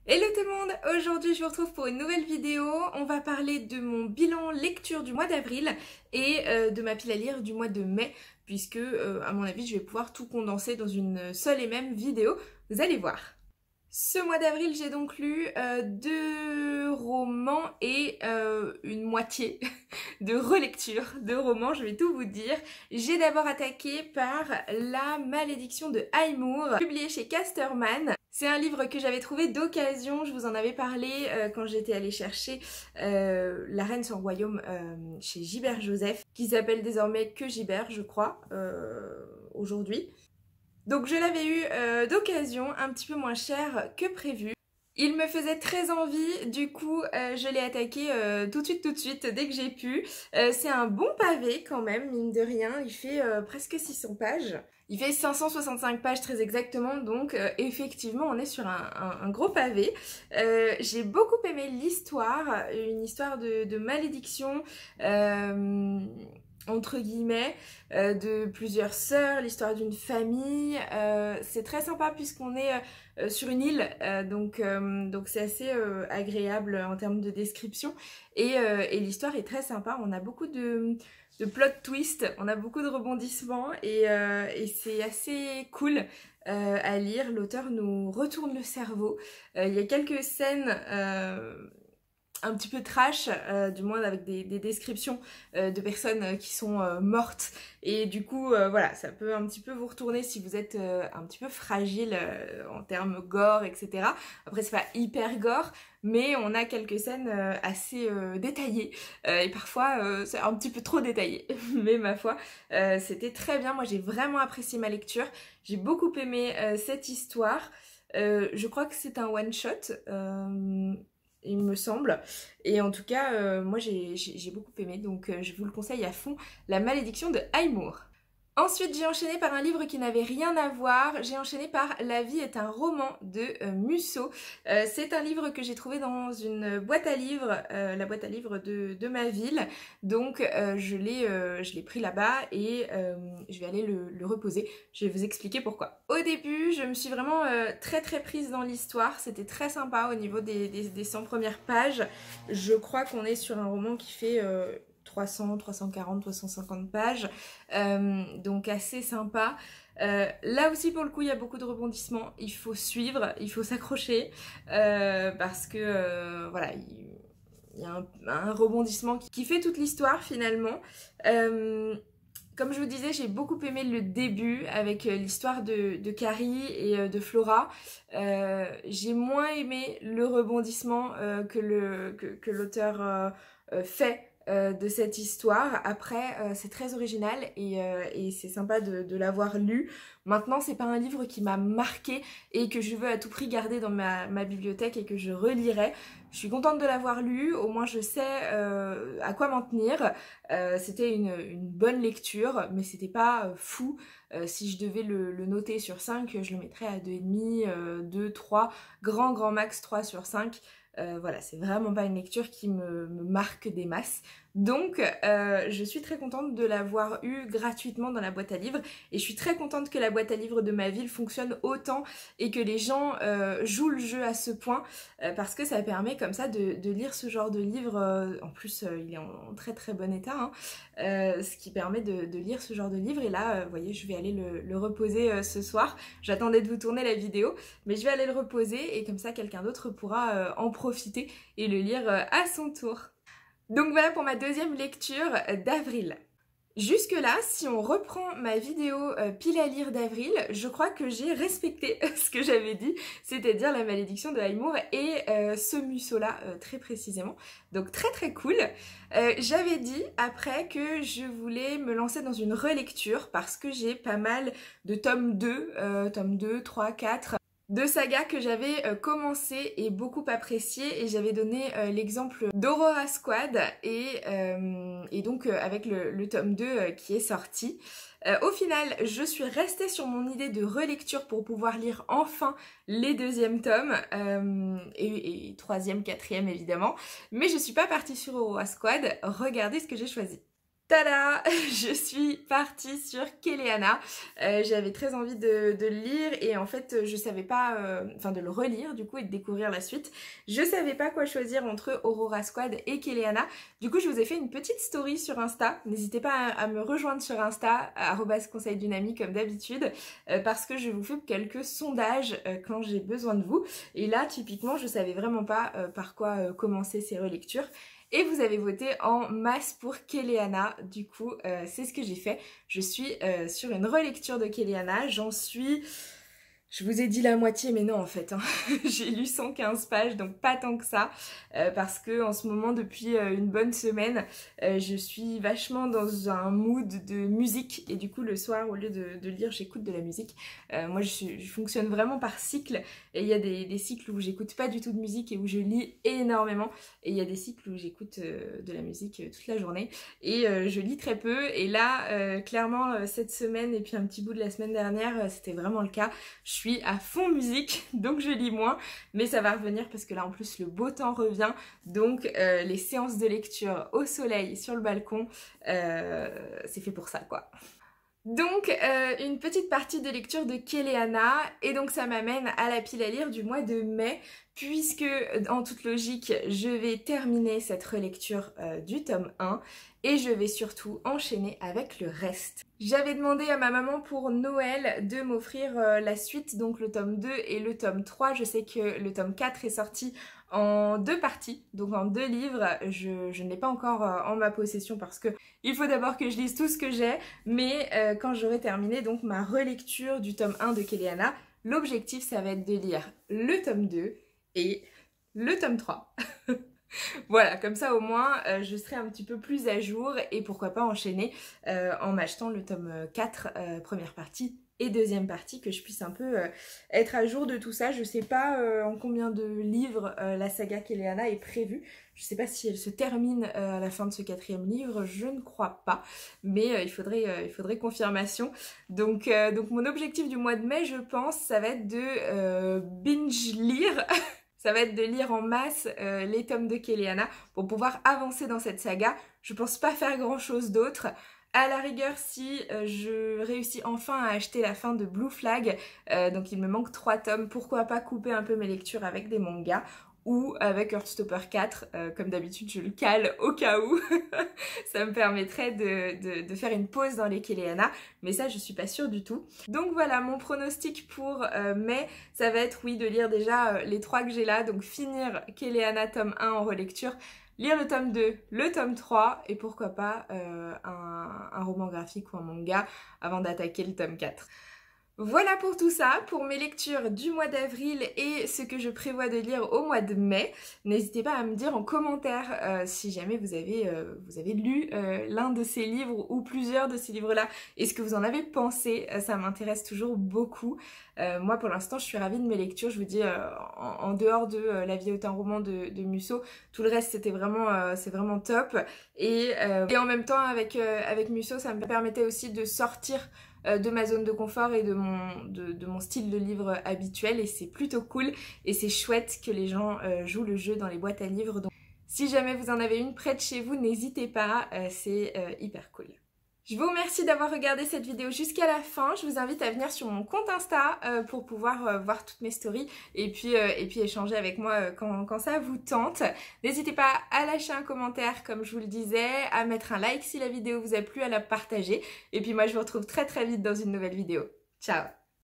Hello tout le monde, aujourd'hui je vous retrouve pour une nouvelle vidéo. On va parler de mon bilan lecture du mois d'avril et de ma pile à lire du mois de mai, puisque à mon avis je vais pouvoir tout condenser dans une seule et même vidéo, vous allez voir. Ce mois d'avril, j'ai donc lu deux romans et une moitié de relecture de romans, je vais tout vous dire. J'ai d'abord attaqué par La Malédiction de Highmoor, publié chez Casterman. C'est un livre que j'avais trouvé d'occasion, je vous en avais parlé quand j'étais allée chercher La Reine sans royaume chez Gibert Joseph, qui s'appelle désormais que Gibert, je crois, aujourd'hui. Donc je l'avais eu d'occasion, un petit peu moins cher que prévu. Il me faisait très envie, du coup je l'ai attaqué tout de suite, dès que j'ai pu. C'est un bon pavé quand même, mine de rien, il fait presque 600 pages. Il fait 565 pages très exactement, donc effectivement on est sur un gros pavé. J'ai beaucoup aimé l'histoire, une histoire de malédiction, entre guillemets, de plusieurs sœurs, l'histoire d'une famille. C'est très sympa puisqu'on est sur une île, donc c'est assez agréable en termes de description. Et l'histoire est très sympa, on a beaucoup de plot twist, on a beaucoup de rebondissements et c'est assez cool à lire. L'auteur nous retourne le cerveau. Il y a quelques scènes un petit peu trash, du moins avec des descriptions de personnes qui sont mortes, et du coup voilà, ça peut un petit peu vous retourner si vous êtes un petit peu fragile en termes gore, etc. Après c'est pas hyper gore, mais on a quelques scènes assez détaillées, et parfois c'est un petit peu trop détaillé, mais ma foi c'était très bien. Moi j'ai vraiment apprécié ma lecture, j'ai beaucoup aimé cette histoire. Je crois que c'est un one shot, il me semble, et en tout cas moi j'ai beaucoup aimé, donc je vous le conseille à fond, La Malédiction de Highmoor. Ensuite, j'ai enchaîné par un livre qui n'avait rien à voir. J'ai enchaîné par La vie est un roman de Musso. C'est un livre que j'ai trouvé dans une boîte à livres, la boîte à livres de ma ville. Donc je l'ai pris là-bas et je vais aller le reposer. Je vais vous expliquer pourquoi. Au début, je me suis vraiment très prise dans l'histoire. C'était très sympa au niveau des 100 premières pages. Je crois qu'on est sur un roman qui fait 300, 340, 350 pages, donc assez sympa. Là aussi pour le coup il y a beaucoup de rebondissements, il faut suivre, il faut s'accrocher, parce que voilà, il y a un rebondissement qui fait toute l'histoire finalement. Comme je vous disais, j'ai beaucoup aimé le début avec l'histoire de Carrie et de Flora. J'ai moins aimé le rebondissement que l'auteur fait de cette histoire. Après, c'est très original et c'est sympa de l'avoir lu. Maintenant, c'est pas un livre qui m'a marqué et que je veux à tout prix garder dans ma bibliothèque et que je relirai. Je suis contente de l'avoir lu, au moins je sais à quoi m'en tenir. C'était une bonne lecture, mais c'était pas fou. Si je devais le noter sur 5, je le mettrais à 2,5, 2, 3, grand max 3 sur 5. Voilà, c'est vraiment pas une lecture qui me marque des masses. Donc je suis très contente de l'avoir eu gratuitement dans la boîte à livres, et je suis très contente que la boîte à livres de ma ville fonctionne autant et que les gens jouent le jeu à ce point, parce que ça permet comme ça de lire ce genre de livre. En plus il est en très bon état, hein, ce qui permet de lire ce genre de livre. Et là vous voyez, je vais aller le reposer ce soir. J'attendais de vous tourner la vidéo, mais je vais aller le reposer, et comme ça quelqu'un d'autre pourra en profiter et le lire à son tour. Donc voilà pour ma deuxième lecture d'avril. Jusque là, si on reprend ma vidéo pile à lire d'avril, je crois que j'ai respecté ce que j'avais dit, c'est-à-dire La Malédiction de Highmoor et ce Musso-là très précisément. Donc très cool. J'avais dit après que je voulais me lancer dans une relecture parce que j'ai pas mal de tomes 2, 3, 4... de sagas que j'avais commencé et beaucoup apprécié, et j'avais donné l'exemple d'Aurora Squad et donc avec le tome 2 qui est sorti. Au final, je suis restée sur mon idée de relecture pour pouvoir lire enfin les deuxièmes tomes et troisième, quatrième évidemment, mais je suis pas partie sur Aurora Squad. Regardez ce que j'ai choisi. Tada! Je suis partie sur Kéléana. J'avais très envie de le lire et en fait je savais pas, enfin de le relire du coup et de découvrir la suite. Je savais pas quoi choisir entre Aurora Squad et Kéléana. Du coup je vous ai fait une petite story sur Insta. N'hésitez pas à me rejoindre sur Insta, @conseil d'une amie comme d'habitude, parce que je vous fais quelques sondages quand j'ai besoin de vous. Et là typiquement je savais vraiment pas par quoi commencer ces relectures. Et vous avez voté en masse pour Kéléana, du coup c'est ce que j'ai fait. Je suis sur une relecture de Kéléana, j'en suis... Je vous ai dit la moitié, mais non en fait, hein. J'ai lu 115 pages, donc pas tant que ça, parce que en ce moment, depuis une bonne semaine, je suis vachement dans un mood de musique, et du coup le soir, au lieu de lire, j'écoute de la musique. Moi je fonctionne vraiment par cycle, et il y a des cycles où j'écoute pas du tout de musique et où je lis énormément, et il y a des cycles où j'écoute de la musique toute la journée, et je lis très peu, et là, clairement, cette semaine, et puis un petit bout de la semaine dernière, c'était vraiment le cas. Je suis à fond musique, donc je lis moins, mais ça va revenir parce que là en plus le beau temps revient, donc les séances de lecture au soleil sur le balcon, c'est fait pour ça quoi. Donc une petite partie de lecture de Kéléana, et donc ça m'amène à la pile à lire du mois de mai, puisque en toute logique je vais terminer cette relecture du tome 1 et je vais surtout enchaîner avec le reste. J'avais demandé à ma maman pour Noël de m'offrir la suite, donc le tome 2 et le tome 3. Je sais que le tome 4 est sorti en 2 parties, donc en 2 livres. Je ne l'ai pas encore en ma possession parce que il faut d'abord que je lise tout ce que j'ai, mais quand j'aurai terminé donc ma relecture du tome 1 de Kéléana, l'objectif ça va être de lire le tome 2 et le tome 3. Voilà, comme ça au moins je serai un petit peu plus à jour et pourquoi pas enchaîner en m'achetant le tome 4 première partie et deuxième partie, que je puisse un peu être à jour de tout ça. Je sais pas en combien de livres la saga Kéléana est prévue. Je sais pas si elle se termine à la fin de ce 4e livre, je ne crois pas, mais il faudrait confirmation. Donc mon objectif du mois de mai, je pense, ça va être de binge lire. Ça va être de lire en masse les tomes de Kéléana pour pouvoir avancer dans cette saga. Je pense pas faire grand chose d'autre. À la rigueur, si je réussis enfin à acheter la fin de Blue Flag, donc il me manque 3 tomes, pourquoi pas couper un peu mes lectures avec des mangas ou avec Heartstopper 4, comme d'habitude je le cale au cas où. Ça me permettrait de faire une pause dans les Kéléana, mais ça je suis pas sûre du tout. Donc voilà, mon pronostic pour mai, ça va être oui de lire déjà les 3 que j'ai là, donc finir Kéléana tome 1 en relecture, lire le tome 2, le tome 3 et pourquoi pas un roman graphique ou un manga avant d'attaquer le tome 4. Voilà pour tout ça, pour mes lectures du mois d'avril et ce que je prévois de lire au mois de mai. N'hésitez pas à me dire en commentaire si jamais vous avez lu l'un de ces livres ou plusieurs de ces livres-là et ce que vous en avez pensé. Ça m'intéresse toujours beaucoup. Moi pour l'instant je suis ravie de mes lectures, je vous dis en dehors de La vie est un roman de Musso, tout le reste c'était vraiment, c'est vraiment top. Et en même temps avec Musso ça me permettait aussi de sortir de ma zone de confort et de mon style de livre habituel, et c'est plutôt cool et c'est chouette que les gens jouent le jeu dans les boîtes à livres. Donc si jamais vous en avez une près de chez vous, n'hésitez pas, c'est hyper cool. Je vous remercie d'avoir regardé cette vidéo jusqu'à la fin. Je vous invite à venir sur mon compte Insta pour pouvoir voir toutes mes stories et puis échanger avec moi quand ça vous tente. N'hésitez pas à lâcher un commentaire comme je vous le disais, à mettre un like si la vidéo vous a plu, à la partager. Et puis moi je vous retrouve très très vite dans une nouvelle vidéo. Ciao!